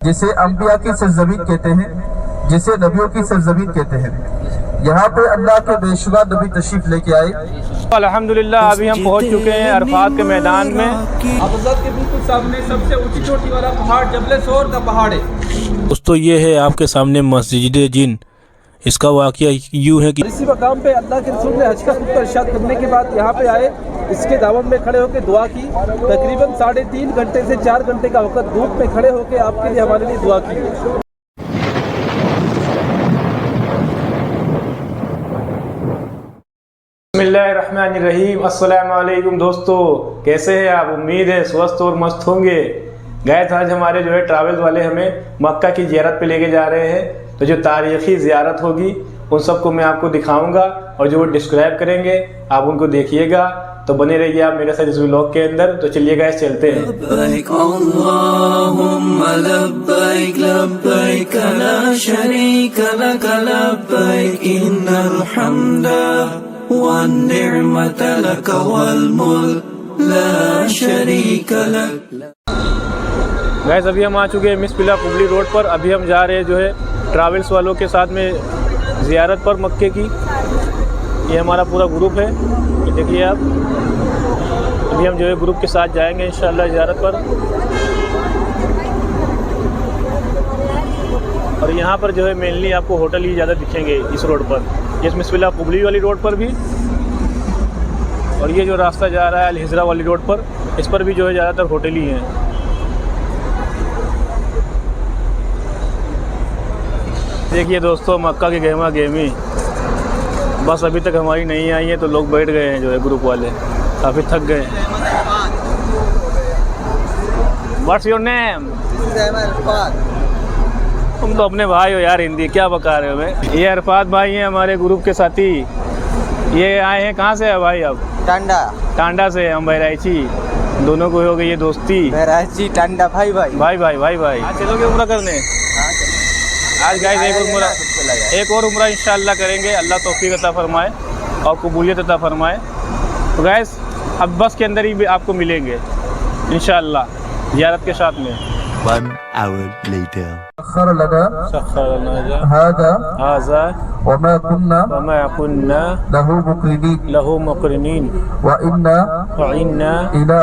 जिसे अंबिया की सरजमीन कहते हैं, जिसे नबियों की सरजमीन कहते हैं। यहाँ पे अल्लाह के बेशुमार नबी तशरीफ लेके आए। अल्हम्दुलिल्लाह अभी हम पहुँच चुके हैं अरफात के मैदान में। अब्दुल्लाह के बिल्कुल सामने सबसे ऊंची चोटी वाला पहाड़ जबल सोर का पहाड़ है। दोस्तों ये है आपके सामने मस्जिद जिन। इसका वाक़या यूँ है कि इसी मकाम पे अल्लाह के रसूल ने हज का खुतबा इरशाद करने के बाद यहाँ पे आए, इसके दामन में खड़े होकर दुआ की। तकरीबन 3.5 घंटे से 4 घंटे का वक्त धूप में खड़े होकर आपके लिए हमारे लिए दुआ की। बिस्मिल्लाहिर्रहमानिर्रहीम। अस्सलामु अलैकुम दोस्तों, कैसे हैं आप? उम्मीद है स्वस्थ और मस्त होंगे। गैस आज हमारे जो है ट्रैवल्स वाले हमें मक्का की ज़ियारत पे लेके जा रहे हैं। तो जो तारीख़ी ज़ियारत होगी उन सबको मैं आपको दिखाऊंगा और जो वो डिस्क्राइब करेंगे आप उनको देखिएगा। तो बने रहिए आप मेरे साथ इस व्लॉग के अंदर। तो चलिए गैस चलते हैं। लब्बैक अल्लाहुम्मा लब्बैक लब्बैक ला शरीक लक लब्बैक इन्नल हम्दा वन निअमत लक वल मुल्क ला शरीक लक। गैस अभी हम आ चुके हैं मिसपिला कुबली रोड पर। अभी हम जा रहे हैं जो है ट्रैवल्स वालों के साथ में ज़ियारत पर मक्के की। ये हमारा पूरा ग्रुप है, ये देखिए आप। अभी हम जो है ग्रुप के साथ जाएंगे इंशाअल्लाह ज़ियारत पर। और यहाँ पर जो है मेनली आपको होटल ही ज़्यादा दिखेंगे इस रोड पर, ये मिसपिला कुबली वाली रोड पर भी। और ये जो रास्ता जा रहा है अल हिजरा वाली रोड पर, इस पर भी जो है ज़्यादातर होटल ही हैं। देखिए दोस्तों मक्का की गहमा गहमी बस अभी तक हमारी नहीं आई है, तो लोग बैठ गए हैं जो है ग्रुप वाले, काफ़ी थक गए हैं। What's your name? तुम तो अपने भाई हो यार, हिंदी क्या बका रहे हो? मैं ये अरफात भाई हैं हमारे ग्रुप के साथी। ये आए हैं कहाँ से है भाई? अब टांडा से। हम बहराइची, दोनों को हो गई ये दोस्ती। बहराइची टांडा भाई भाई। आज चलोगे उम्रा करने? आज गाइस एक और उम्रा इंशाअल्लाह करेंगे। अल्लाह तौफीक अता फरमाए और कबूलियत अता फरमाए। तो गाइस अब बस के अंदर ही आपको मिलेंगे इंशाअल्लाह ज़ियारत के साथ में। 1 hour later सखर लना हाज़ा वमा कुन्ना लहू मुक़रिनीन व इन्ना इला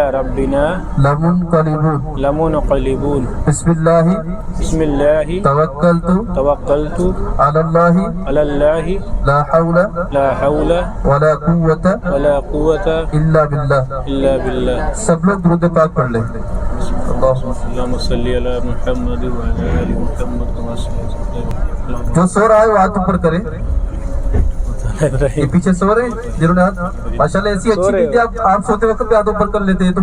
रब्बिना लमुनक़लिबून। बिस्मिल्लाहि तवक्कलतु अलल्लाहि ला हौला वला कुव्वता इल्ला बिल्लाह। सब लोग दुरूद पाक पढ़ लें। जो सो रहा है वो हाथ ऊपर करे। ये पीछे सो रहे जिन्होंने हाथ, माशाल्लाह ऐसी अच्छी नींद आप सोते वक्त भी हाथ ऊपर कर लेते हैं। तो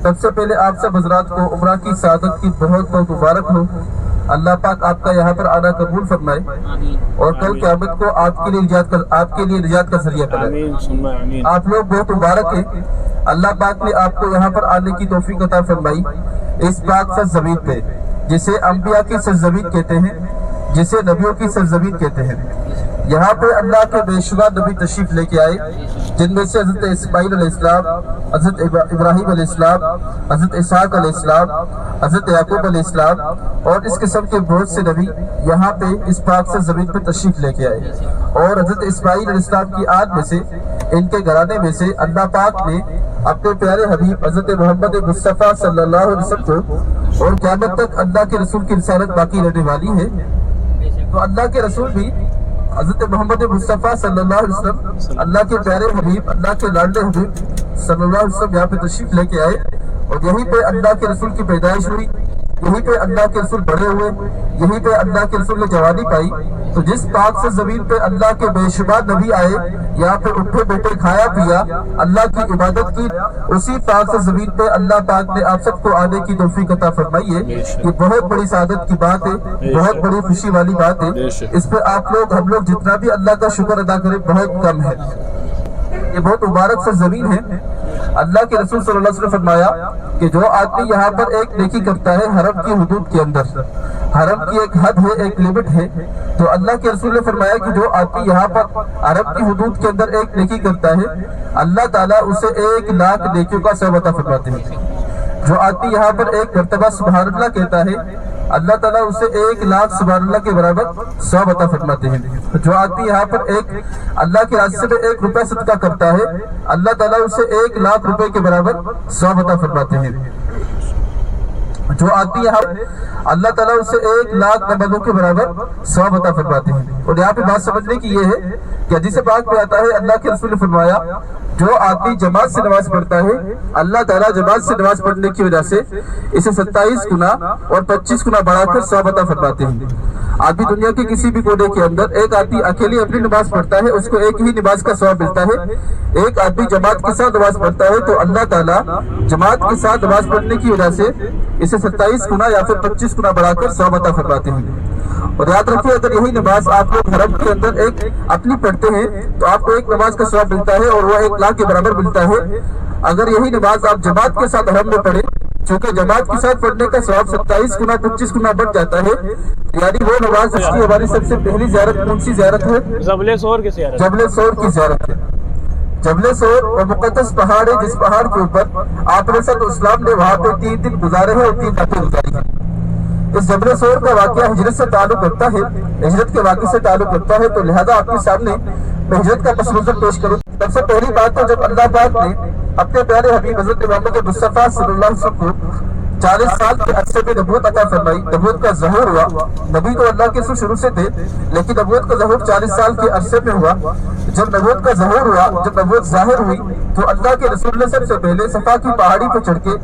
सबसे पहले आप सब हजरात को उम्रा की सादत की बहुत बहुत मुबारक हो। अल्लाह पाक आपका यहाँ पर आना कबूल फरमाए और कल क़यामत को आपके लिए निजात का जरिया करे। आप लोग बहुत मुबारक हैं। अल्लाह पाक ने आपको यहाँ पर आने की तौफीक अता फरमाई इस पाक सरजमीन पे, जिसे अंबिया की सरजमीन कहते हैं, जिसे नबियों की सरजमीन कहते हैं। यहाँ पे अल्लाह के बेशुमार नबी तशरीफ लेके आए, जिनमें से हज़रत इस्माइल अलैहिस्सलाम, हज़रत इब्राहीम अलैहिस्सलाम, हज़रत इसहाक़ अलैहिस्सलाम, हज़रत याकूब अलैहिस्सलाम और इस किस्म के बहुत से नबी यहाँ पे इस पाक से ज़मीन पे तशरीफ लेके आए। और हज़रत इस्माइल अलैहिस्सलाम की आद में से, इनके घराने में से अल्लाह पाक ने अपने प्यारे हबीब हज़रत मोहम्मद मुस्तफ़ा सल्लल्लाहु अलैहि वसल्लम को, और क़यामत तक अल्लाह के रसूल की रिसालत बाकी रहने वाली है, तो अल्लाह के रसूल भी हज़रत मोहम्मद मुस्तफ़ा सल्लल्लाहु अलैहि वसल्लम, अल्लाह के प्यारे हबीब, अल्लाह के लाडले हबीब सल्लल्लाहु अलैहि वसल्लम यहाँ पे तशरीफ लेके आए। और यहीं पे अल्लाह के रसूल की पैदाइश हुई, यहीं पे अल्लाह के रसूल बड़े हुए, यहीं पे अल्लाह के रसूल ने जवानी पाई। तो जिस पाक से जमीन पे अल्लाह के बेशुमार नबी आए, यहाँ पे उठे बैठे खाया पिया, अल्लाह की इबादत की, उसी पाक से जमीन पे अल्लाह पाक ने आप सबको आने की तौफीक अता फरमाई है। ये बहुत बड़ी सादत की बात है, बहुत बड़ी खुशी वाली बात है। इस पे आप लोग, हम लोग जितना भी अल्लाह का शुक्र अदा करें बहुत कम है। ये बहुत मुबारक सा जमीन है। अल्लाह के रसूल सल्लल्लाहु अलैहि वसल्लम फरमाया कि जो आदमी यहाँ पर एक नेकी करता है हरम की हुदूद के अंदर, हरम की एक हद है, एक लिमिट है, तो अल्लाह के रसूल ने फरमाया कि जो आदमी यहाँ पर हरम की हुदूद के अंदर एक नेकी करता है, अल्लाह ताला उसे 1 लाख नेकियों का सवाब अता फरमाते हैं। जो आदमी यहाँ पर एक मर्तबा सुभान अल्लाह कहता है, अल्लाह ताला उसे 1,00,000 सुभान अल्लाह के बराबर सवाब अता फरमाते हैं। जो आदमी यहाँ पर एक अल्लाह के रास्ते में 1 रुपया सदका करता है, अल्लाह ताला उसे 1,00,000 रुपए के बराबर सवाब अता फरमाते हैं। जो आदमी यहाँ अल्लाह ताला उसे 1,00,000 नमाजों के बराबर सवाब अता फरमाते हैं। और यहाँ पे बात समझने की ये है कि हदीस पाक में आता है, अल्लाह के रसूल ने फरमाया, जो आदमी जमात से नमाज पढ़ता है, अल्लाह ताला जमात से नमाज पढ़ने की वजह से इसे 27 गुना और 25 गुना बढ़ाकर सवाब अता फरमाते हैं। आदमी दुनिया के किसी भी कोने के अंदर एक आदमी अकेले अपनी नमाज पढ़ता है, उसको एक ही नमाज का सवाब मिलता है। एक आदमी जमात के साथ नमाज पढ़ता है तो अल्लाह ताला जमात के साथ नमाज पढ़ने की वजह से इसे 27 गुना या फिर 25 गुना बढ़ाकर सवाब अता फरमाते हैं। और याद रखिए, अगर यही नमाज आप लोग हरम के अंदर एक अपनी पढ़ते हैं तो आपको एक नमाज का सवाब मिलता है और वो 1,00,000 के बराबर मिलता है। अगर यही नमाज आप जमात के साथ हरम में पढ़े, चूंकि जमात के साथ पढ़ने का सवाब 27 गुना 25 गुना बढ़ जाता है, यानी वो नमाज जिसकी हमारी सबसे पहली ज़ियारत कौन सी ज़ियारत है? जबले सोर की ज़ियारत। जबले सोर की ज़ियारत है। जबले सोर वो मुक़द्दस पहाड़ है, जिस पहाड़ के ऊपर आपने इस्लाम ने वहाँ पे 3 दिन गुजारे हैं और 3 रातें गुजारी हैं। इस जबले सोर का वाक़या हिजरत से ताल्लुक रखता है, हिजरत के वाक़े से ताल्लुक रखता है, तो लिहाजा आपके सामने मैं हिजरत का पस मंज़र पेश करूँ। सबसे पहली बात तो जब अल्लाह पाक ने अपने प्यारे हबीब हज़रत मोहम्मद मुस्तफ़ा सल्लल्लाहु अलैहि वसल्लम को 40 साल के अरसे में नबूवत अता फरमाई, नबूवत का ज़हूर हुआ। नबी तो अल्लाह के शुरू से थे, लेकिन नबूवत का ज़हूर 40 साल के अरसे में हुआ। जब नबूवत का ज़हूर हुआ, जब नबूवत ज़ाहिर हुई, तो अल्लाह के रसूल ने सबसे पहले सफ़ा की पहाड़ी पर चढ़ के,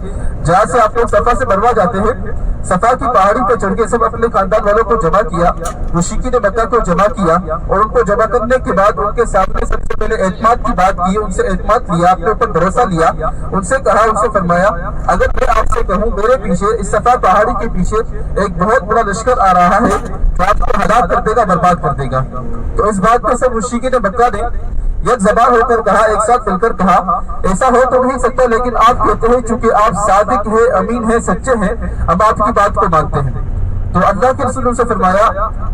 जहाँ से आप लोग सफ़ा से मरवा जाते हैं, सफ़ा की पहाड़ी पर चढ़ के सब अपने खानदान वालों को जमा किया, मुश्रिकीन मक्का को जमा किया और उनको जमा करने के बाद उनके सामने सबसे पहले एतमाद की बात की, उनसे एतमाद लिया, अपने ऊपर भरोसा लिया, उनसे कहा, उनसे फरमाया, अगर मैं आपसे कहूँ मेरे पीछे इस सफ़ा पहाड़ी के पीछे एक बहुत बड़ा लश्कर आ रहा है तो आपको हलाक कर देगा, बर्बाद कर देगा। तो इस बात पर सब मुश्रिकीन मक्का ने एक ज़बान होकर कहा, एक साथ मिलकर कहा, ऐसा हो तो नहीं सकता, लेकिन आप कहते हैं चूंकि आप सादिक हैं, अमीन हैं, सच्चे हैं, हम आपकी बात को मानते हैं। तो अल्लाह के रसूल से फरमाया,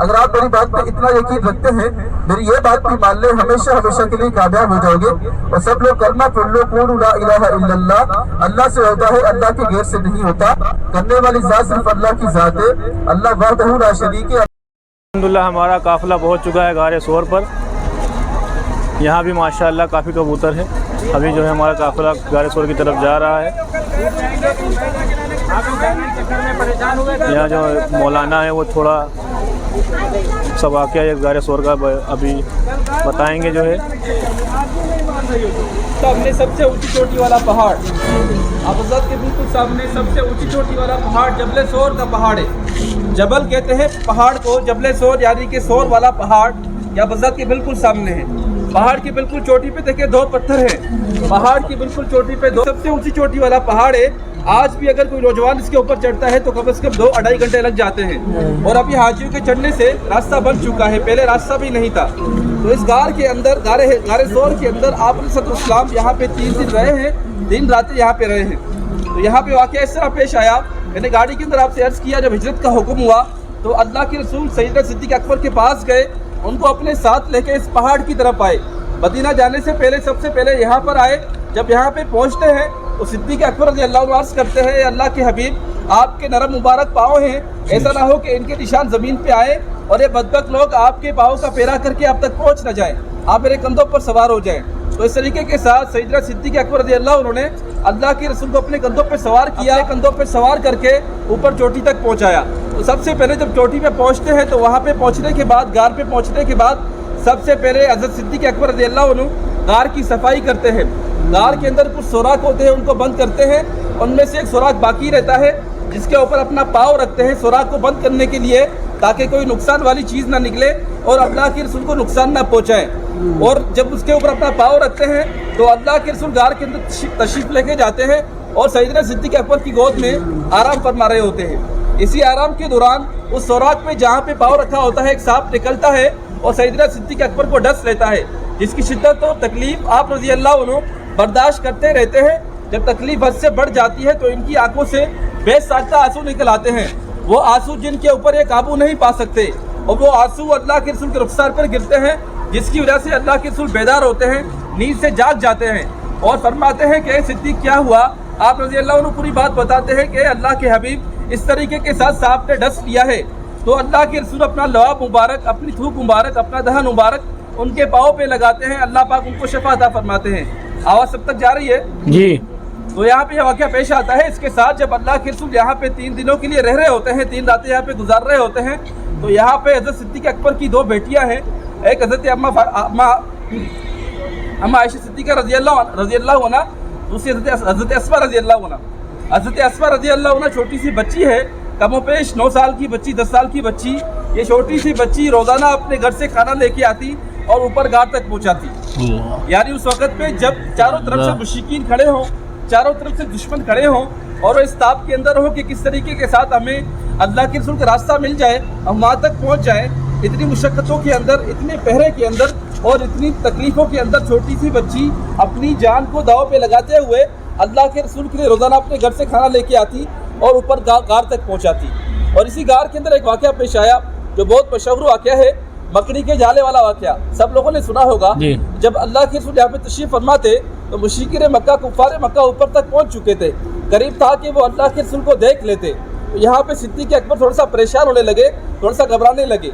अगर आप मेरी बात पे इतना यकीन रखते हैं, मेरी ये बात भी मान ले, हमेशा हमेशा के लिए कामयाब हो जाओगे। और सब लोग कलमा पढ़ लो, क़ूलू ला इलाहा इल्लल्लाह, अल्लाह से होता है, अल्लाह के गैर से नहीं होता, करने वाली ज़ात सिर्फ अल्लाह की ज़ात है, अल्लाह वहदहू ला शरीक है। अल्हम्दुलिल्लाह हमारा काफ़िला पहुँच चुका है गारे सोर पर। यहाँ भी माशाअल्लाह काफ़ी कबूतर है। अभी जो है हमारा काफ़िला गारे सोर की तरफ जा रहा है। यहाँ जो मौलाना है वो थोड़ा सब वाक़या ये गारे सोर का अभी बताएंगे जो है। सामने सबसे ऊंची चोटी वाला पहाड़, आप हज़रत के बिल्कुल सामने सबसे ऊंची चोटी वाला पहाड़ जबले सोर का पहाड़ है। जबल कहते हैं पहाड़ को, जबले सोर यानी कि सोर वाला पहाड़ या हज़रत के बिल्कुल सामने है। पहाड़ की बिल्कुल चोटी पे देखिए 2 पत्थर हैं, पहाड़ की बिल्कुल चोटी पे 2, सबसे ऊंची चोटी वाला पहाड़ है। आज भी अगर कोई नौजवान इसके ऊपर चढ़ता है तो कम से कम 2-2.5 घंटे लग जाते हैं। और अभी हाजियों के चढ़ने से रास्ता बन चुका है, पहले रास्ता भी नहीं था। तो इस गार के अंदर, गारे सोर के अंदर आपने सल्लल्लाहु यहाँ पे 3 दिन रहे हैं, 3 रातें यहाँ पे रहे हैं। तो यहाँ पे वाक़या इस तरह पेश आया, मैंने गाड़ी के अंदर आपसे अर्ज़ किया, जब हिजरत का हुक्म हुआ तो अल्लाह के रसूल सैयदना सिद्दीक़ अकबर के पास गए, उनको अपने साथ लेके इस पहाड़ की तरफ आए। मदीना जाने से पहले सबसे पहले यहाँ पर आए। जब यहाँ पे पहुँचते हैं तो सिद्दीक़ अकबर रज़ी अल्लाह अन्हु अर्ज़ करते हैं, अल्लाह के हबीब, आपके नरम मुबारक पाँव हैं, ऐसा ना हो कि इनके निशान ज़मीन पे आए और ये बदबख्त लोग आपके पाँव का पेरा करके आप तक पहुँच न जाएँ, आप मेरे कंधों पर सवार हो जाएँ। तो इस तरीके के साथ सैयदना सिद्दीक़ अकबर रज़ी अल्लाह अन्हु ने अल्लाह के रसूल को अपने कंधों पर सवार किया, कंधों पर सवार करके ऊपर चोटी तक पहुँचाया। तो सबसे पहले जब चोटी पे पहुँचते हैं तो वहाँ पे पहुँचने के बाद, गार पे पहुँचने के बाद सबसे पहले हज़रत सिद्दीक़ अकबर रज़ी अल्लाह अन्हु गार की सफाई करते हैं। गार के अंदर कुछ सुराख होते हैं, उनको बंद करते हैं, उनमें से एक सुराख बाकी रहता है जिसके ऊपर अपना पाँव रखते हैं सुराख को बंद करने के लिए, ताकि कोई नुकसान वाली चीज़ ना निकले और अल्लाह के रसूल को नुकसान ना पहुँचाए। और जब उसके ऊपर अपना पाँव रखते हैं तो अल्लाह के रसूल गार के अंदर तशरीफ़ लेके जाते हैं और सैयदना सिद्दीक़ अकबर की गोद में आराम फरमा रहे होते हैं। इसी आराम के दौरान उस सुराख में जहाँ पे पाँव रखा होता है एक सांप निकलता है और सैयदना सिद्दीक़ अकबर को डस लेता है, जिसकी शिद्दत और तकलीफ आप रज़ी अल्लाह अन्हु बर्दाश्त करते रहते हैं। जब तकलीफ हद से बढ़ जाती है तो इनकी आंखों से बेसाख्ता आंसू निकल आते हैं। वो आंसू जिनके ऊपर ये काबू नहीं पा सकते और वो आंसू अल्लाह के रसूल के रुखसार पर गिरते हैं, जिसकी वजह से अल्लाह के रसूल बेदार होते हैं, नींद से जाग जाते हैं और फरमाते हैं कि सिद्दीक़ क्या हुआ, आप रजी अल्लाह अन्हु पूरी बात बताते हैं कि अल्लाह के हबीब इस तरीके के साथ सांप ने डस लिया है तो अल्लाह के रसूल अपना लवाब मुबारक, अपनी थूक मुबारक, अपना दहन मुबारक उनके पाँव पे लगाते हैं, अल्लाह पाक उनको शफा अता फरमाते हैं। आवाज़ सब तक जा रही है जी। तो यहाँ पे यह वाक़या पेश आता है। इसके साथ जब अल्लाह के रसूल यहाँ पे 3 दिनों के लिए रह रहे होते हैं, 3 रातें यहाँ पे गुजार रहे होते हैं, तो यहाँ पे हज़रत सिद्दीक़ अकबर की 2 बेटियाँ हैं, एक हज़रत अम्मा आयशा सिद्दीक़ा रज़ी अल्लाह अन्हा, दूसरी हज़रत अस्मा रज़ी अल्लाह अन्हा। हज़रत अस्मा रज़ी अल्लाह अन्हा छोटी सी बच्ची है, कमोपेश 9 साल की बच्ची, 10 साल की बच्ची। ये छोटी सी बच्ची रोज़ाना अपने घर से खाना लेके आती और ऊपर गार तक पहुँचाती। यानी उस वक़्त पे जब चारों तरफ से मुश्रिकीन खड़े हों, चारों तरफ से दुश्मन खड़े हों और इस ताप के अंदर हो कि किस तरीके के साथ हमें अल्लाह के रसूल का रास्ता मिल जाए, हम वहाँ तक पहुँच जाएँ, इतनी मुशक्क़तों के अंदर, इतने पहरे के अंदर और इतनी तकलीफ़ों के अंदर छोटी सी बच्ची अपनी जान को दाव पे लगाते हुए अल्लाह के रसूल के लिए रोज़ाना अपने घर से खाना लेके आती और ऊपर गार तक पहुँचाती। और इसी गार के अंदर एक वाक़या पेश आया जो बहुत मशहूर वाक़या है, मकड़ी के जाले वाला वाक़या, सब लोगों ने सुना होगा। जब अल्लाह के रसूल यहाँ पे तशरीफ़ फरमाते तो मुशरिकीन मक्का, कुफ़ार मक्का ऊपर तक पहुँच चुके थे, करीब था कि वो अल्लाह के रसूल को देख लेते। तो यहाँ पे सिद्दीक़ अकबर थोड़ा सा परेशान होने लगे, थोड़ा सा घबराने लगे।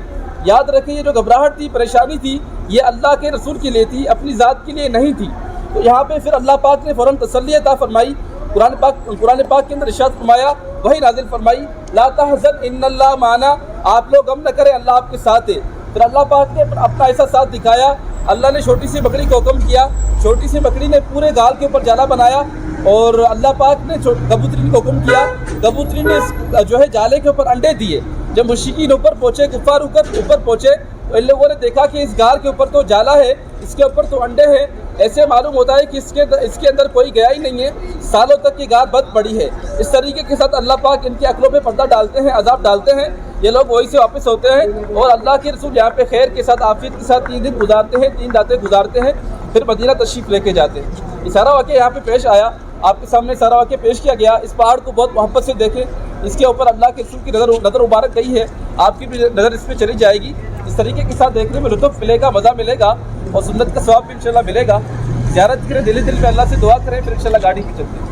याद रखिए ये जो घबराहट थी, परेशानी थी, ये अल्लाह के रसूल के लिए थी, अपनी ज़ात के लिए नहीं थी। तो यहाँ पे फिर अल्लाह पाक ने फ़ौरन तसल्ली अता फरमाई, कुरान पाक के अंदर इरशाद फरमाया, वही नाजिल फरमाई, ला तहज़न इन्नल्लाह माना, आप लोग गम न करें, अल्लाह आपके साथ है। फिर अल्लाह पाक ने अपना ऐसा साथ दिखाया, अल्लाह ने छोटी सी बकरी को हुक्म किया, छोटी सी बकरी ने पूरे गाल के ऊपर जाला बनाया और अल्लाह पाक ने कबूतरी को हुक्म किया, कबूतरी ने जो है जाले के ऊपर अंडे दिए। जब मुश्रिकीन ऊपर पहुँचे, कुफ़ार ऊपर पहुँचे तो इन लोगों ने देखा कि इस गार के ऊपर तो जाला है, इसके ऊपर तो अंडे हैं, ऐसे मालूम होता है कि इसके अंदर कोई गया ही नहीं है, सालों तक की गार बंद पड़ी है। इस तरीके के साथ अल्लाह पाक इनकी अक्लों पे पर्दा डालते हैं, अजाब डालते हैं, ये लोग वहीं से वापस होते हैं और अल्लाह के रसूल यहाँ पे खैर के साथ, आफियत के साथ 3 दिन गुजारते हैं, 3 रातें गुजारते हैं, फिर मदीना तशरीफ़ लेके जाते हैं। ये सारा वाक़या यहाँ पे पेश आया, आपके सामने सारा वाक़या पेश किया गया। इस पहाड़ को बहुत मोहब्बत से देखें, इसके ऊपर अल्लाह के रसूल की नज़र मुबारक गई है, आपकी भी नज़र इस पर चली जाएगी। इस तरीके के साथ देखने में लुत्फ़ मिलेगा, मज़ा मिलेगा और सुन्नत का सवाब भी इंशाल्लाह मिलेगा। ज़ियारत करें, दिल में अल्लाह से दुआ करें, फिर इंशाल्लाह गाड़ी भी चलते हैं।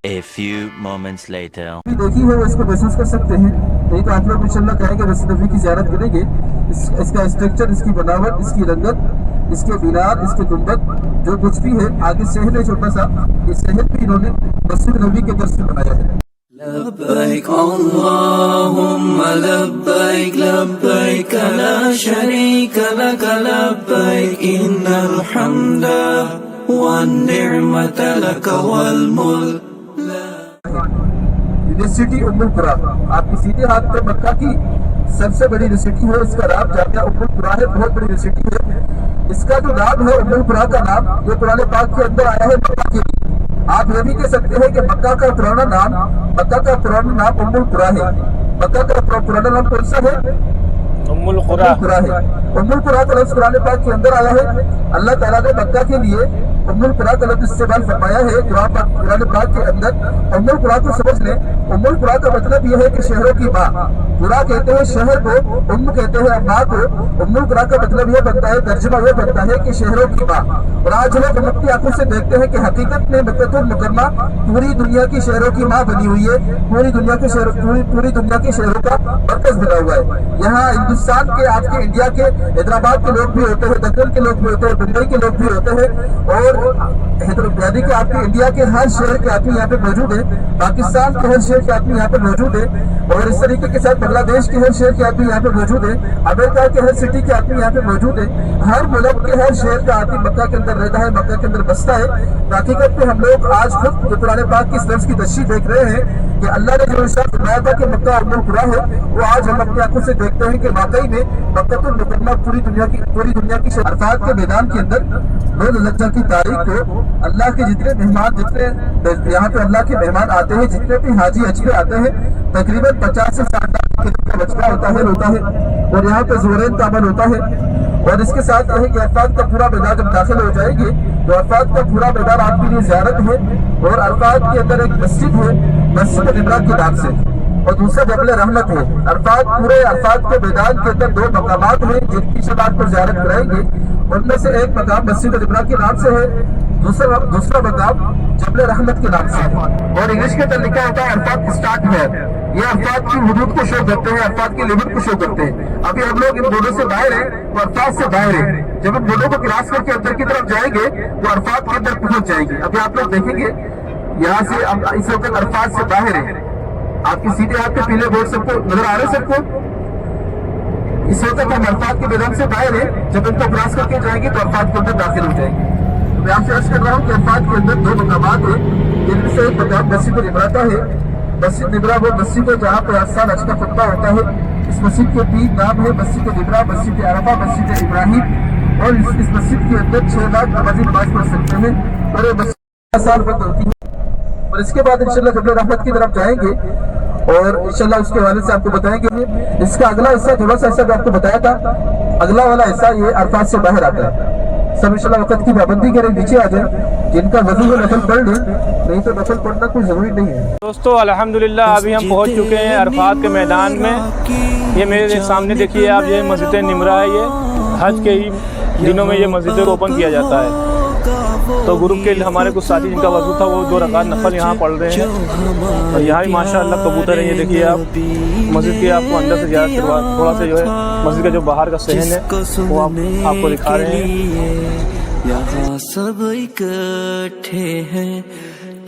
A few moments later. देखी है वो इसको महसूस कर सकते हैं, नहीं तो आप लोग इंशाल्लाह कहेंगे मस्जिद नबी की ज़ियारत करेंगे। इसका स्ट्रक्चर, इसकी बनावट, इसकी रंगत, इसके मीनार, इसके गुंबद, जो कुछ भी है, आगे शहर है छोटा सा, ये शहर भी इन्होंने मस्जिद नबी के दर से बनाया है। لبيك اللهم لبيك لبيك لا شريك لك لبيك إن الحمد والنعمة لك والملك। यूनिवर्सिटी उम्मुल कुरा आपकी सीधे हाथ पे मक्का की सबसे बड़ी यूनिवर्सिटी है, इसका नाम जामिया उम्मुल कुरा है, बहुत बड़ी यूनिवर्सिटी है। इसका जो नाम है उम्मुल कुरा का नाम, ये कुरान पाक के अंदर आया है मक्का के लिए। आप ये भी कह सकते हैं कि मक्का का पुराना नाम उम्मुल कुरा है। मक्का का पुराना नाम कौन सा है? उम्मुल कुरा है। उम्मुल कुरा का लफ्ज़ कुरान पाक के अंदर आया है। अल्लाह ताला ने मक्का के लिए उम्मुल कुरा का लफ्ज़ इस्तेमाल फरमाया है कुरान पाक के अंदर। उम्मुल कुरा को समझ लें, उम्मुल कुरा का मतलब यह है कि शहरों की माँ। कुरा कहते हैं शहर को, उम्म कहते हैं माँ को। उम्मुल कुरा का मतलब यह बनता है, तर्जुमा यह बनता है कि शहरों की माँ। और आज लोग अपनी आंखों से देखते हैं कि हकीकत में मक्कातुल मुकर्रमा पूरी दुनिया की शहरों की माँ बनी हुई है, पूरी दुनिया के शहरों का मरकज बना हुआ है। यहाँ हिंदुस्तान के, आपके इंडिया के, हैदराबाद के लोग भी होते हैं, दक्कन के लोग भी होते हैं, मुंबई के लोग भी होते हैं और यानी कि आपके इंडिया के हर शहर के आदमी यहाँ पे मौजूद है, पाकिस्तान के हर शहर के आदमी यहाँ पे मौजूद है और इस तरीके के साथ बांग्लादेश के हर शहर के आदमी यहाँ पे मौजूद है, अमेरिका के हर सिटी के आदमी यहाँ पे मौजूद है। हर मुल्क के हर शहर का आदमी मक्का के अंदर रहता है, मक्का के अंदर बसता है। हकीकत में हम लोग आज खुद कुरान पाक की इस लफ्ज़ की तशरीह देख रहे हैं कि अल्लाह ने जो इरशाद फरमाया था कि मक्का उम्मुल कुरा है, वो आज हम अपनी आंखों से देखते हैं कि वाकई में मक्कातुल मुकर्रमा पूरी दुनिया की अरफात के मैदान के अंदर 9 ज़ुल्हिज्जा की तारीख को अल्लाह के जितने मेहमान, जितने यहाँ पे अल्लाह के मेहमान आते हैं, जितने भी हाजी हज पे आते हैं, तकरीबन 50 से 60 लाख का बचका होता है और यहाँ पे ज़ोरेन का अमल होता है। और इसके साथ यह है कि अरफात का पूरा मैदान जब दाखिल हो जाएंगे तो अरफात का पूरा मैदान आपके लिए ज़ियारत है और अरफात के अंदर एक मस्जिद है, मस्जिद निब्रा के नाम से, और दूसरा जबल रहमत है। पूरे अरफात के मैदान के अंदर 2 मकामात हैं जिनकी शबात पर ज़ियारत कराएंगे उनमें से एक मकाम मस्जिद निब्रा के नाम से है, दूसरा मकाम जबल रहमत के नाम से है। और इंग्लिश के अंदर लिखा होता है अरफात स्टार्ट है। ये अरफात की हुदूद को शो करते हैं, अरफात की लिमिट को शो करते हैं। अभी हम लोग इन बोर्डों से बाहर हैं, तो अरफात से बाहर है। जब हम बोर्डों को क्रॉस करके अंदर की तरफ जाएंगे तो अरफात के अंदर पहुंच जाएंगे। अभी आप लोग देखेंगे यहाँ से हम इस वक्त अरफात से बाहर है। आपकी सीधे हाथ पे पीले बोर्ड सबको नजर आ रहे हैं सबको? इस वक्त हम अरफात के मैदान से बाहर है। जब इनको क्रॉस करके जाएंगे तो अरफात के अंदर दाखिल हो जाएंगे। तो मैं आपसे अर्ज कर रहा हूँ कि अरफात के अंदर दो मकामात हैं, जिनमें से एक मकाम मस्जिद निब्रा का है। मस्जिद निब्रा वो मस्जिद है जहाँ पर हर साल हज का खुतबा होता है। इस मस्जिद के 3 नाम है, मस्जिद निब्रा, मस्जिद अरफा, मस्जिद इब्राहिम। और इस मस्जिद के अंदर 6 लाख नमाजी नमाज पढ़ सकते हैं और ये मस्जिद साल बंद होती है। और इसके बाद इंशाल्लाह जबल रहमत की तरफ जाएंगे और इंशाल्लाह उसके हवाले से आपको बताएंगे। इसका अगला हिस्सा थोड़ा सा ऐसा आपको बताया था, अगला वाला हिस्सा ये अरफात से बाहर आता है। सब इंशाल्लाह वक्त की पाबंदी करें, नीचे आ जाए। जिनका वजू है नफल पढ़ लें, नहीं तो नफल पढ़ना कोई जरूरी नहीं है। दोस्तों अल्हम्दुलिल्लाह अभी हम पहुंच चुके हैं अरफात के मैदान में। ये मेरे सामने देखिए आप, ये मस्जिद निम्रा है। ये हज के ही दिनों में ये मस्जिद को ओपन किया जाता है। तो ग्रुप के हमारे कुछ साथी जिनका वजू था वो 2 रकात नफल यहाँ पढ़ रहे हैं। और यहाँ भी माशाअल्लाह कबूतर है। ये देखिए आप मस्जिद के आपको अंदर से ज़्यादा करवा, थोड़ा सा जो है मस्जिद का जो बाहर का सहन है वो आपको दिखा रहे हैं। यहाँ सब इकट्ठे हैं,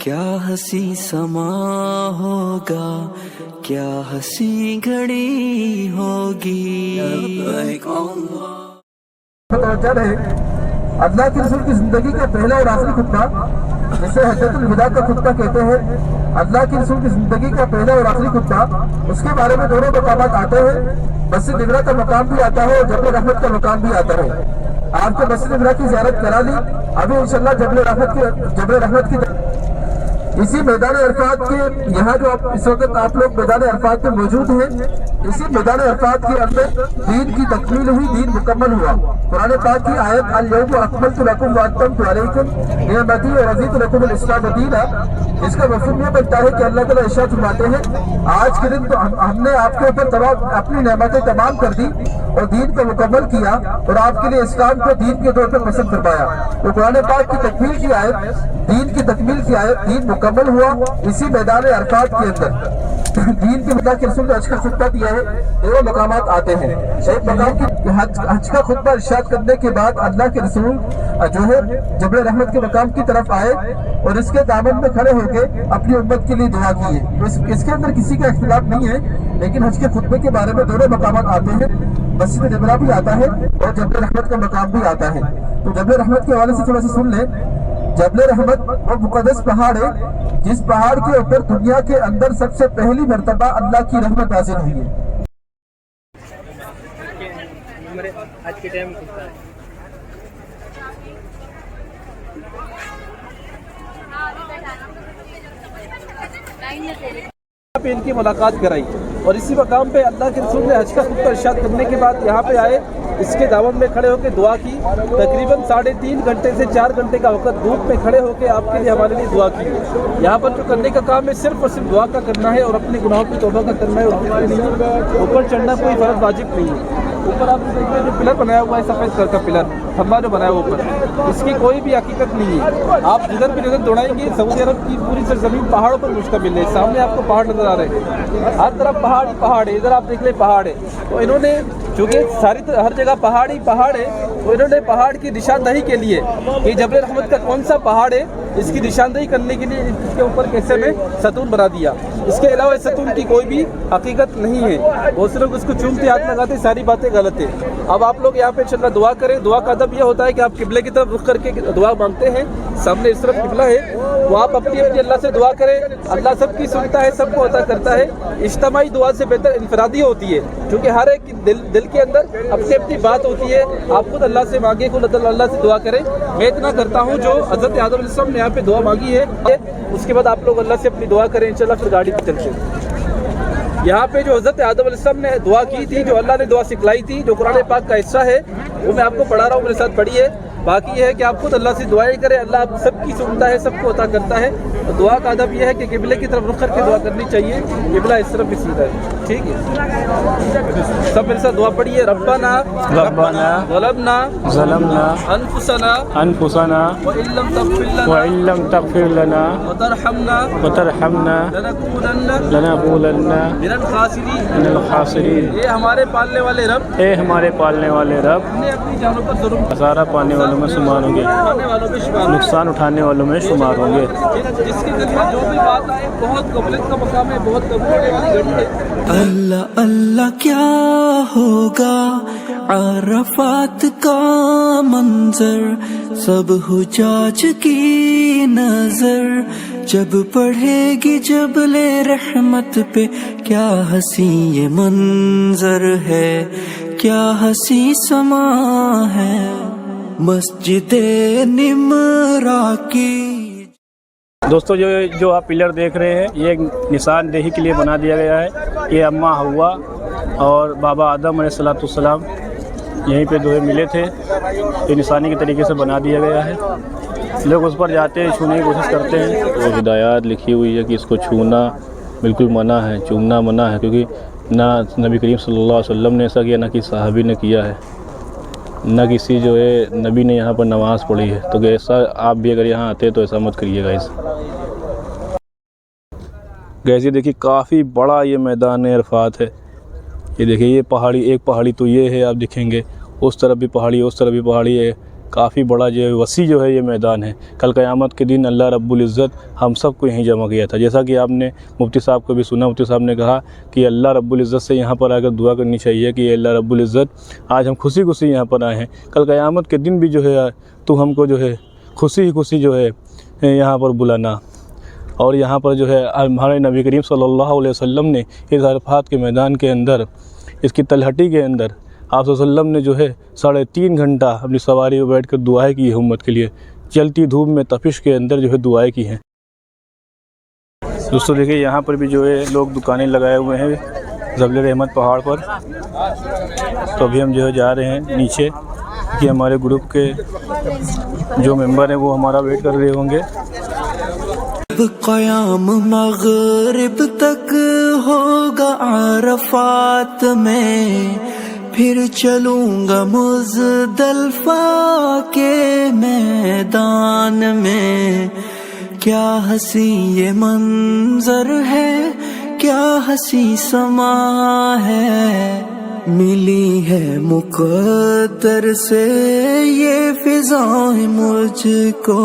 क्या हंसी समा होगा, क्या हंसी घड़ी होगी। अल्लाह के रसूल की जिंदगी का पहला और आखिरी खुतबा, जिसे हज्जतुल विदा का खुतबा कहते हैं। अल्लाह के रसूल की जिंदगी का पहला और आखिरी खुतबा, उसके बारे में दोनों मकामात आते हैं। मस्जिद निब्रा का मकाम भी आता है और जबल रहमत का मकाम भी आता है। आपको मस्जिद निब्रा की ज़ियारत करा ली, अभी इंशाल्लाह जबल रहमत की इसी मैदान अरफात के यहाँ जो आप इस वक्त आप लोग मैदान अरफात में मौजूद हैं, इसी मैदान अरफात के अंदर दीन की तकमील हुई, दीन मुकम्मल हुआ। कुरान पाक की आयत अल-यौम अकमलतु लकुम व अतममतु अलैकुम निअमती व रज़ीतु लकुमुल इस्लाम दीना, इसका मफ़हूम ये बनता है कि अल्लाह ताला इरशाद फरमाते हैं, आज के दिन तो हमने आपके ऊपर अपनी नेमतें तमाम कर दी और दीन को मुकम्मल किया और आपके लिए इस्लाम को दीन के तौर पर पसंद फरमाया। तो कुरान पाक की तकमील की आयत, दीन की तकमील की आयत, दीन मुकम्मल हुआ इसी मैदान अरफात के अंदर। दीन के अल्लाह के रसूल ने हज का खुतबा दिया है, 2 मकामात आते हैं। एक मकाम की हज का खुतबा इरशाद करने के बाद अल्लाह के रसूल जो है जबल रहमत के मकाम की तरफ आए और इसके दामन में खड़े होकर अपनी उम्मत के लिए दुआ की है। तो इसके अंदर किसी का इख्तिलाफ नहीं है, लेकिन हज के खुतबे के बारे में 2 मकामात आते हैं। मस्जिद निब्रा भी आता है और जबल रहमत का मकाम भी आता है। तो जबल रहमत के हवाले से थोड़ा सा सुन लें। जबल रहमत वो मुकद्दस पहाड़ है जिस पहाड़ के ऊपर दुनिया के अंदर सबसे पहली मर्तबा अल्लाह की रहमत नाज़िल हुई है। आज के टाइम पे इनकी मुलाकात कराई और इसी मकाम पे अल्लाह के रसूल ने हज का खुतबा इरशाद करने के बाद यहाँ पे आए, इसके दामन में खड़े होकर दुआ की। तकरीबन 3.5 घंटे से 4 घंटे का वक्त धूप में खड़े होकर आपके लिए हमारे लिए दुआ की। यहाँ पर जो करने का काम है सिर्फ और सिर्फ दुआ का करना है और अपने गुनाहों की तौबा का करना है और कुछ नहीं। ऊपर चढ़ना कोई फर्ज वाजिब नहीं है। ऊपर आप देखिए जो पिलर बनाया हुआ है, सफ़ेद कलर का पिलर खंबा जो बनाया हुआ ऊपर, इसकी कोई भी हकीकत नहीं है। आप जिधर भी नजर दौड़ाएंगे सऊदी अरब की पूरी सरजमीन पहाड़ों पर मुश्तमिल है। सामने आपको पहाड़ नजर आ रहे हैं, हर तरफ पहाड़ ही पहाड़ है। इधर आप देख ले पहाड़ है। तो इन्होंने चूँकि हर जगह पहाड़ ही पहाड़ है, तो इन्होंने पहाड़ की निशानदही के लिए कि जबल रहमत का कौन सा पहाड़ है इसकी निशानदही करने के लिए इसके ऊपर कैसे में सतून बना दिया। इसके अलावा इस सतून की कोई भी हकीकत नहीं है। बहुत से लोग इसको चूमते हाथ लगाते, सारी बातें गलत है। अब आप लोग यहाँ पे इंशाल्लाह दुआ करें। दुआ का अदब यह होता है कि आप किबले की तरफ रुख करके दुआ मांगते हैं। सामने इस तरफ किबला है, वो आप अपनी अपनी अल्लाह से दुआ करें। अल्लाह सबकी सुनता है, सबको अता करता है। इज्तिमाई दुआ से बेहतर इनफरादी होती है, क्योंकि हर एक दिल के अंदर अपनी अपनी बात होती है। आप खुद अल्लाह से मांगे, खुद अल्लाह से दुआ करें। मैं इतना करता हूँ जो हज़रत आदम अलैहिस्सलाम ने यहाँ पे दुआ मांगी है, उसके बाद आप लोग अल्लाह से अपनी दुआ करें इंशाल्लाह। फिर गाड़ी पे चलते यहाँ पे जो हज़रत आदम अलैहिस्सलाम ने दुआ की थी, जो अल्लाह ने दुआ सिखलाई थी, जो कुरान पाक का हिस्सा है, वो मैं आपको पढ़ा रहा हूँ, मेरे साथ पढ़िए। बाकी ये है कि आप खुद अल्लाह से दुआएं करें, अल्लाह आप सबकी सुनता है, सबको अता करता है। और दुआ का अदब यह है कि किबले की तरफ रुख करके दुआ करनी चाहिए, किबला इस तरफ भी सीधा है, ठीक है। सब मेरे साथ दुआ पढ़िए। रब्बना रब्बना ज़लमना ज़लमना अनफुसना अनफुसना व इल्लम तग़फिर व लना इल्लम तग़फिर लना व तरहमना व तरहमना लनकूनन्ना लनकूनन्ना मिनल खासिरीन। मिनल खासिरीन। ये हमारे पालने वाले रब, ए हमारे पालने वाले रब, हमने अपनी जानों पर जुल्म खसारा पाने वालों में शुमार होंगे, खाने वालों में शुमार, नुकसान उठाने वालों में शुमार होंगे। जिसके दिल में जो भी बात आए बहुत कबूलियत का मकाम है, बहुत कबूल होने वाली घड़ी है। अल्लाह अल्लाह क्या होगा अरफात का मंजर, सब हुजाज की नजर जब पढ़ेगी जबले रहमत पे, क्या हसी ये मंजर है, क्या हसी समा है मस्जिदे निमरा की। दोस्तों जो आप पिलर देख रहे हैं, ये एक निशानदेही के लिए बना दिया गया है। ये अम्मा हव्वा और बाबा आदम अलैहिस्सलाम यहीं पे दोहे मिले थे, ये निशानी के तरीके से बना दिया गया है। लोग उस पर जाते हैं, छूने की कोशिश करते हैं। तो हिदायत लिखी हुई है कि इसको छूना बिल्कुल मना है, चूमना मना है, क्योंकि ना नबी करीम सल्लल्लाहु अलैहि वसल्लम ने ऐसा किया, ना कि सहाबी ने किया है, न किसी जो है नबी ने यहाँ पर नमाज़ पढ़ी है। तो ऐसा आप भी अगर यहाँ आते हैं तो ऐसा मत करिएगा। इस गैस ये देखिए काफ़ी बड़ा ये मैदान अरफात है। ये देखिए ये पहाड़ी, एक पहाड़ी तो ये है, आप दिखेंगे उस तरफ भी पहाड़ी, उस तरफ भी पहाड़ी है। काफ़ी बड़ा जो है वसी जो है ये मैदान है। कल क़यामत के दिन अल्लाह रब्बुल इज़्ज़त हम सब को यहीं जमा किया था। जैसा कि आपने मुफ्ती साहब को भी सुना, मुफ्ती साहब ने कहा कि अल्लाह रब्बुल इज़्ज़त से यहाँ पर आकर दुआ करनी चाहिए कि अल्लाह रब्बुल इज़्ज़त आज हम खुशी खुशी यहाँ पर आए हैं, कल क़यामत के दिन भी जो है तो हमको जो है खुशी खुशी जो है यहाँ पर बुलाना। और यहाँ पर जो है हमारे नबी करीम सल्लल्लाहु अलैहि वसल्लम ने इस अरफात के मैदान के अंदर, इसकी तलहटी के अंदर आप वसल्लम ने जो है 3.5 घंटा अपनी सवारी में बैठ कर दुआएँ की है उम्मत के लिए। चलती धूप में तपिश के अंदर जो है दुआएँ की हैं। दोस्तों देखिए यहाँ पर भी जो है लोग दुकानें लगाए हुए हैं जबल रहमत पहाड़ पर। तो अभी हम जो है जा रहे हैं नीचे, कि हमारे ग्रुप के जो मेंबर हैं वो हमारा वेट कर रहे होंगे। क़याम मग़रिब तक होगा अरफात में, फिर चलूँगा मुज़दलिफ़ा के मैदान में। क्या हसी ये मंज़र है, क्या हसी समा है, मिली है मुक़द्दर से ये फ़िज़ाएं मुझको,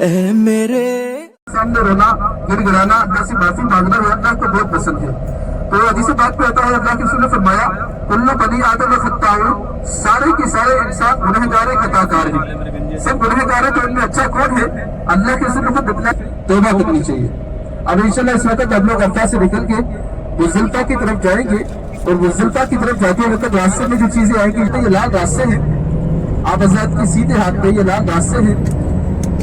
ऐ मेरे सामने रोना, गिड़गिड़ाना, अल्लाह से माफी मांगना ये अल्लाह को बहुत पसंद है। तो हदीस बात पे आता है, अल्लाह के रसूल ने फरमाया कुल्लु बनी आदम खत्ताऊन, सारे के सारे इंसान गुनहगार खताकार हैं। सब गुनहगार है तो इनमें अच्छा कौन है? अल्लाह के रसूल को बितना तौबा करनी चाहिए। अब इंशाल्लाह इस वक्त हम लोग अरफा से निकल के मुज़दलिफ़ा की तरफ जाएंगे, और मुज़दलिफ़ा की तरफ जाते वक्त रास्ते में जो चीजें आएंगी, ये लाल रास्ते हैं आप हज़रात के सीधे हाथ पे, ये लाल रास्ते हैं,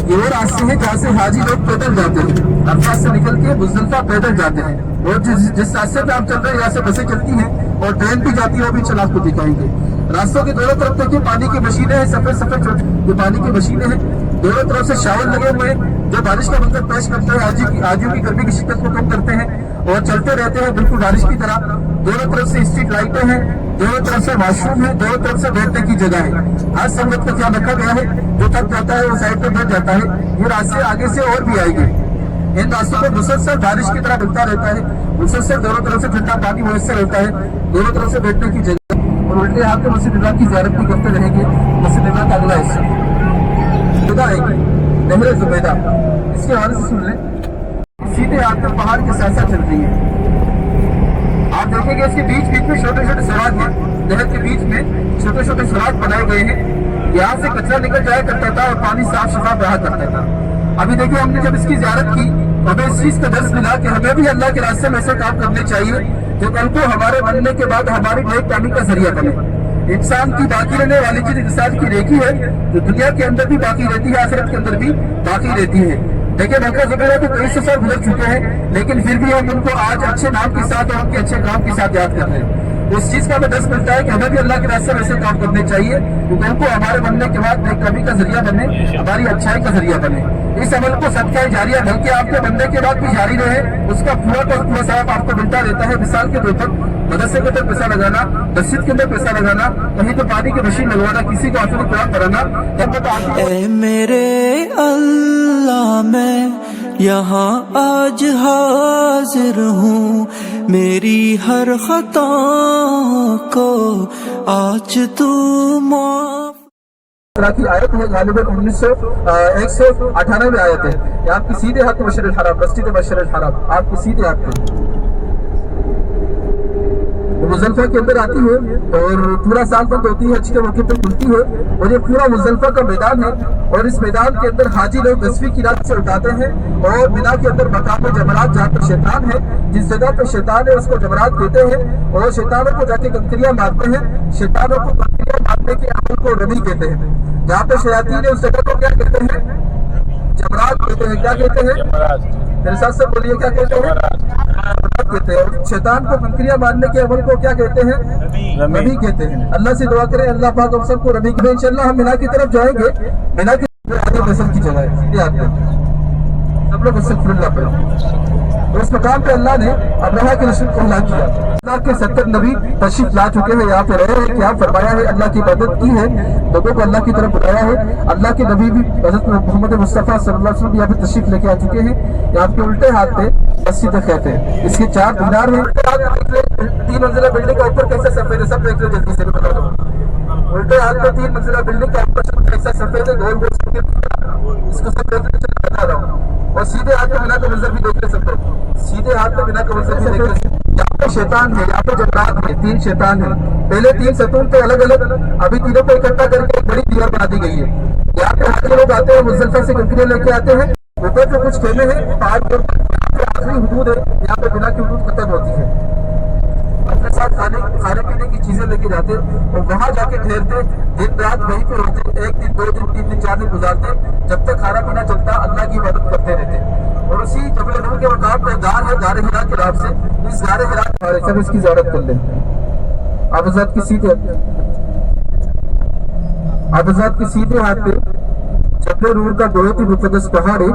ये वो रास्ते हैं जहाँ से हाजी लोग पैदल जाते हैं। अरफा से निकल के मुज़दलिफ़ा पैदल जाते हैं। और जिस रास्ते पे आप चल रहे हैं, यहाँ से बसें चलती हैं और ट्रेन भी जाती है, वो भी चल आपको दिखाएंगे। रास्तों के दोनों तरफ देखिए पानी की मशीनें हैं, सफेद सफेद ये पानी की मशीनें हैं। दोनों तरफ से शावर लगे हुए हैं जो बारिश का मंजर पेश करते हैं, आजियों की गर्मी की शिद्दत को कम करते हैं और चलते रहते हैं बिल्कुल बारिश की तरह। दोनों तरफ से स्ट्रीट लाइटें हैं, दोनों तरफ से वॉशरूम है, दोनों तरफ से बैठने की जगह है। हर संगत का ध्यान रखा गया है, जो थक जाता है वो साइड पे बैठ जाता है। ये रास्ते आगे से और भी आएंगे। इन रास्तों पर मुसलसल बारिश की तरह मिलता रहता है, मुसलसल दोनों तरफ से ठंडा पानी मुयस्सर रहता है, दोनों तरफ से बैठने की जगह। और उल्टे हाथ में मस्जिद नबी की ज़ियारत भी करते रहेंगे। मस्जिद नबी का अगला हिस्सा जुदा आएगी, नहर जुबैदा, इसके हवाले से सुन लें। सीधे हाथ में पहाड़ के साथ साथ चल रही है, आप देखेंगे इसके बीच बीच में छोटे छोटे सुराख हैं। नहर के बीच में छोटे छोटे सुराख बनाए गए हैं, यहाँ से कचरा निकल जाया करता था और पानी साफ शफाफ रहा करता था। अभी देखिए हमने जब इसकी ज़ियारत की, हमें इस चीज का दर्स मिला कि हमें भी अल्लाह के रास्ते में ऐसे काम करने चाहिए जो कल को हमारे बनने के बाद हमारी नेक कामी का जरिया बने। इंसान की बाकी रहने वाली चीज इंसान की नेकी है, जो दुनिया के अंदर भी बाकी रहती है, आखिरत के अंदर भी बाकी रहती है। देखिए मक्का ज़ुबैदा तो 2300 साल गुजर चुके हैं, लेकिन फिर भी हम उनको आज अच्छे नाम के साथ और उनके अच्छे काम के साथ याद कर रहे हैं। اس چیز کا ہمیں دس ملتا ہے کہ ہمیں بھی اللہ کے راستے میں ایسے کام کرنے چاہیے کیونکہ ہم کو ہمارے بننے کے بعد نیک کمی کا ذریعہ بنے، ہماری اچھائی کا ذریعہ بنے۔ اس عمل کو صدقہ جاریہ بلکہ آپ کے بننے کے بعد بھی جاری رہے، اس کا پورا کا پورا ثواب آپ کو ملتا رہتا ہے۔ مثال کے طور پر مدرسے کے اندر پیسہ لگانا، مسجد کے اندر پیسہ لگانا، کہیں تو پانی کی مشین لگوانا، کسی کو حافظ قرآن پڑھانا، اے میرے اللہ میں یہاں آج حاضر ہوں، میری ہر خطا کو آج تو معاف۔ کی آیت ہے غالباً 198 آیت ہے۔ یہ آپ کی سیدھے ہاتھ مشعر الحرام، مسجد مشعر الحرام آپ کی سیدھے ہاتھ پہ مزدلفہ کے اندر آتی ہے اور پورا سال بند ہوتی ہے، حج کے موقع پہ کھلتی ہے، اور یہ پورا مزدلفہ کا میدان ہے، اور اس میدان کے اندر حاجی لوگ 10ویں کی رات سے اٹھاتے ہیں، اور مینا کے اندر مقام جمرات جہاں پر شیطان ہے، جس جگہ پہ شیطان ہے اس کو جمرات دیتے ہیں، اور شیطانوں کو جا کے کنکریاں مارتے ہیں۔ شیطانوں کو کنکریاں مارنے کے عمل کو رمی کہتے ہیں۔ جہاں پہ شیاطین ہے اس جگہ کو کیا کہتے ہیں؟ جمرات کہتے ہیں۔ کیا کہتے ہیں؟ میرے ساتھ سے بولیے، کیا کہتے ہیں؟ کہتے ہیں۔ اور شیطان کو کنکریاں مارنے کے عمل کو کیا کہتے ہیں؟ رمی کہتے ہیں۔ اللہ سے دعا کریں اللہ پاک ہم سب کو رمی کرے۔ انشاءاللہ ہم مینا کی طرف جائیں گے۔ مینا کی آگے بسل کی جگہ ہے، یہ آتے ہیں سب لوگ استغفر اللہ پڑھیں۔ اس مقام پہ اللہ نے ابرہہ کے رسول کو ہلاک کیا۔ اللہ کے 70 نبی تشریف لا چکے ہیں، یہاں پہ رہے ہیں، کیا فرمایا ہے؟ اللہ کی عبادت کی ہے، لوگوں کو اللہ کی طرف بلایا ہے۔ اللہ کے نبی بھی حضرت محمد مصطفیٰ صلی اللہ علیہ وسلم یہاں پہ تشریف لے کے آ چکے ہیں۔ یہاں پہ الٹے ہاتھ پہ مسجد خیف ہے، اس کے 4 مینار ہیں۔ 3 منزلہ بلڈنگ کا اوپر کیسا سفید ہے، سب دیکھ لیں جلدی سے بتا دو۔ الٹے ہاتھ پہ 3 منزلہ بلڈنگ کا اوپر کیسا سفید ہے، گول گول سفید، اس کو سب دیکھ لیں، بتا رہا ہوں۔ اور سیدھے ہاتھ پہ بنا کا منظر بھی دیکھ لیں سب لوگ، سیدھے ہاتھ پہ بنا کا منظر بھی دیکھ لیں۔ یہاں پہ شیطان ہے، یہاں پہ جمرات ہے، 3 شیطان ہیں۔ پہلے 3 ستون تھے الگ الگ، ابھی تینوں کو اکٹھا کر کے ایک بڑی دیوار بنا دی گئی ہے۔ یہاں پہ حاجی لوگ آتے ہیں، مزدلفہ سے کنکریاں لے کے آتے ہیں۔ اوپر جو کچھ خیمے ہیں پہاڑ کے اوپر، یہاں پہ آخری حدود ہے، یہاں پہ بنا کی حدود ختم ہوتی ہے۔ اپنے ساتھ کھانے پینے کی چیزیں لے کے جاتے اور وہاں جا کے ٹھہرتے، دن رات وہیں پہ ہوتے، 1 دن 2 دن 3 دن 4 دن گزارتے، جب تک کھانا پینا چلتا اللہ کی عبادت کرتے رہتے۔ اور اسی جبل نور کے مقام پہ غار ہے، غار ہرا کے نام سے، اس غار ہرا کے سب اس کی زیارت کر لیں۔ آپ حضرات کی سیدھے ہاتھ پہ جبل نور کا بہت ہی مقدس پہاڑ ہے،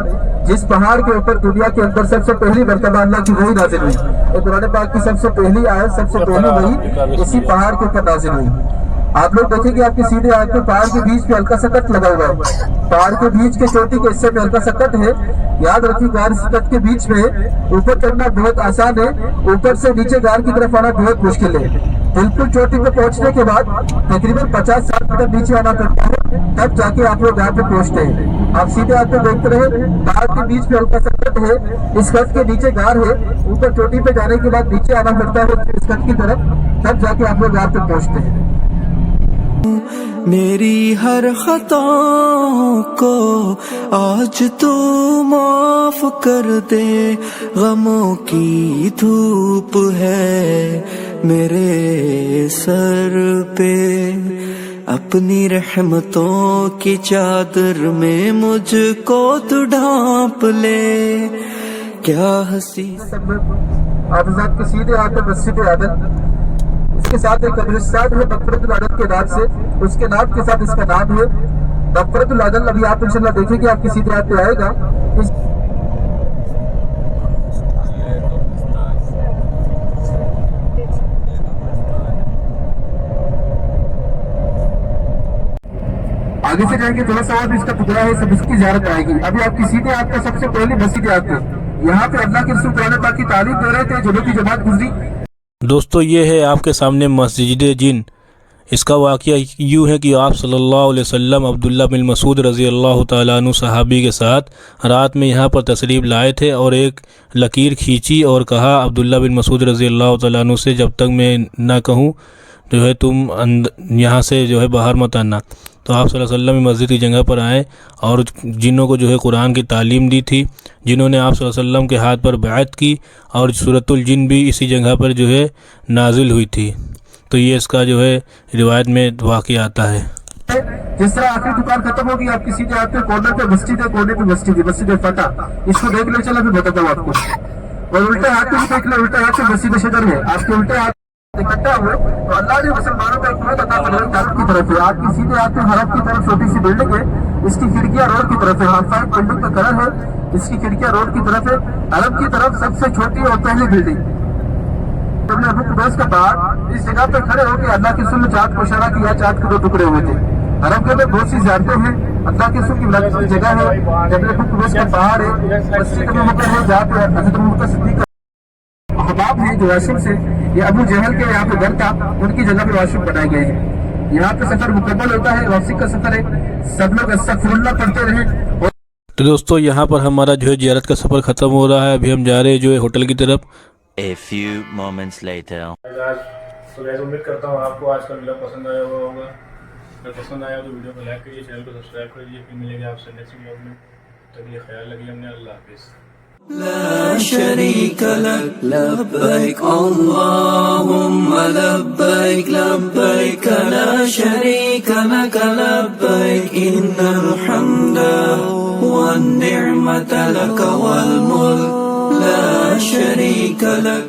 جس پہاڑ کے اوپر دنیا کے اندر سب سے پہلی مرتبہ اللہ کی وحی نازل ہوئی۔ اور قرآن پاک کی سب سے پہلی آیت، سب سے پہلی وحی اسی پہاڑ کے اوپر نازل ہوئی۔ آپ لوگ دیکھیں گے آپ کے سیدھے ہاتھ میں پہاڑ کے بیچ میں ہلکا سا کٹ لگا ہوا ہے، پہاڑ کے بیچ کے چوٹی کے حصے میں ہلکا سا کٹ ہے۔ یاد رکھیے غار اس کٹ کے بیچ میں اوپر چڑھنا بہت آسان ہے، اوپر سے نیچے غار کی طرف آنا بہت مشکل ہے۔ بالکل چوٹی پہ پہنچنے کے بعد تقریباً 50-60 میٹر نیچے آنا پڑتا ہے، تب جا کے آپ لوگ غار پہ پہنچتے ہیں۔ آپ سیدھے ہاتھ پہ دیکھتے رہے، پہاڑ کے بیچ میں ہلکا سا کٹ ہے، اس کٹ کے نیچے غار ہے، اوپر چوٹی پہ جانے کے بعد نیچے آنا پڑتا ہے اس کٹ کی طرف، تب جا کے آپ لوگ غار پہ پہنچتے ہیں۔ میری ہر خطا کو آج تو معاف کر دے، غموں کی دھوپ ہے میرے سر پہ، اپنی رحمتوں کی چادر میں مجھ کو تو ڈھانپ لے، کیا ہنسی۔ آپ حضرات کے سیدھے ہاتھ پہ مسجد عادت، اس کے ساتھ ایک قبرستان ہے مغفرۃ العدل کے نام سے، اس کے نام کے ساتھ اس کا نام ہے مغفرۃ العدل۔ ابھی آپ انشاءاللہ دیکھیں گے آپ کے سیدھے ہاتھ پہ آئے گا۔ آگے سے جائیں گے تھوڑا سا اور بھی اس کا ٹکڑا ہے، سب اس کی زیارت آئے گی۔ ابھی آپ کی سیدھے ہاتھ پہ سب سے پہلی مسجد آتے ہیں، یہاں پہ اللہ کے رسول قرآن پاک کی تعلیم دے رہے تھے، جنہوں کی جماعت گزری۔ دوستو یہ ہے آپ کے سامنے مسجد جن۔ اس کا واقعہ یوں ہے کہ آپ صلی اللہ علیہ وسلم عبداللہ بن مسعود رضی اللہ تعالیٰ عنہ صحابی کے ساتھ رات میں یہاں پر تشریف لائے تھے، اور ایک لکیر کھینچی اور کہا عبداللہ بن مسعود رضی اللہ تعالیٰ عنہ سے، جب تک میں نہ کہوں جو ہے تم یہاں سے جو ہے باہر مت آنا۔ تو آپ صلی اللہ علیہ وسلم مسجد کی جگہ پر آئے اور جنوں کو جو ہے قرآن کی تعلیم دی تھی، جنہوں نے آپ صلی اللہ علیہ وسلم کے ہاتھ پر بیعت کی، اور سورۃ الجن بھی اسی جگہ پر جو ہے نازل ہوئی تھی۔ تو یہ اس کا جو ہے روایت میں واقعہ آتا ہے۔ جس طرح آخری دکان ختم ہوگی آپ کسی کے ہاتھ پہ کارنر پہ مسجد ہے، کونے پہ مسجد ہے، مسجد فتح، اس کو دیکھ لیں، چلا میں بتاتا ہوں آپ کو۔ اور الٹے ہاتھ پہ بھی دیکھ لیں، الٹے ہاتھ سے مسجد شجر ہے، آپ کے الٹے ہاتھ اکٹھا ہوئے تو اللہ نے مسلمانوں کو ایک موت عطا فرمائی طرف کی طرف ہے. آپ کی سیدھے آتے ہیں حرم کی طرف چھوٹی سی بلڈنگ ہے, اس کی کھڑکیاں روڈ کی طرف ہے. ہاف سائڈ بلڈنگ کا کلر ہے, اس کی کھڑکیاں روڈ کی طرف ہے. حرم کی طرف سب سے چھوٹی اور پہلی بلڈنگ جبل ابو قبیس کا پہاڑ. اس جگہ پہ کھڑے ہو کے اللہ کے رسول نے چاند کو اشارہ کیا, چاند کے 2 ٹکڑے ہوئے تھے. حرم کے اندر بہت سی زیارتیں ہیں, اللہ کے رسول کی ولادت کی جگہ ہے, جبل ابو قبیس کا پہاڑ ہے, مسجد ابوبکر ہے جہاں پہ حضرت ابوبکر صدیق احباب ہیں جو واشم سے, یہ ابو جہل کے یہاں پہ گھر تھا, ان کی جگہ پہ واشم بنائے گئے ہیں. یہاں پہ سفر مکمل ہوتا ہے, واپسی کا سفر ہے. سب لوگ استغفر اللہ پڑھتے رہیں. تو دوستو یہاں پر ہمارا جو ہے زیارت کا سفر ختم ہو رہا ہے. ابھی ہم جا رہے ہیں جو ہے ہوٹل کی طرف. A few moments later. تو ویسے امید کرتا ہوں آپ کو آج کا ویڈیو پسند آیا ہوگا. اگر پسند آیا تو ویڈیو کو لائک کریے, چینل کو سبسکرائب کریے. پھر ملیں گے آپ سے نیکسٹ ویڈیو میں. تب یہ خیال رکھیے ہم نے. اللہ حافظ. لا شريك لك لبيك اللهم لبيك لبيك لا شريك لك لبيك إن الحمد والنعمة لك والملك لا شريك لك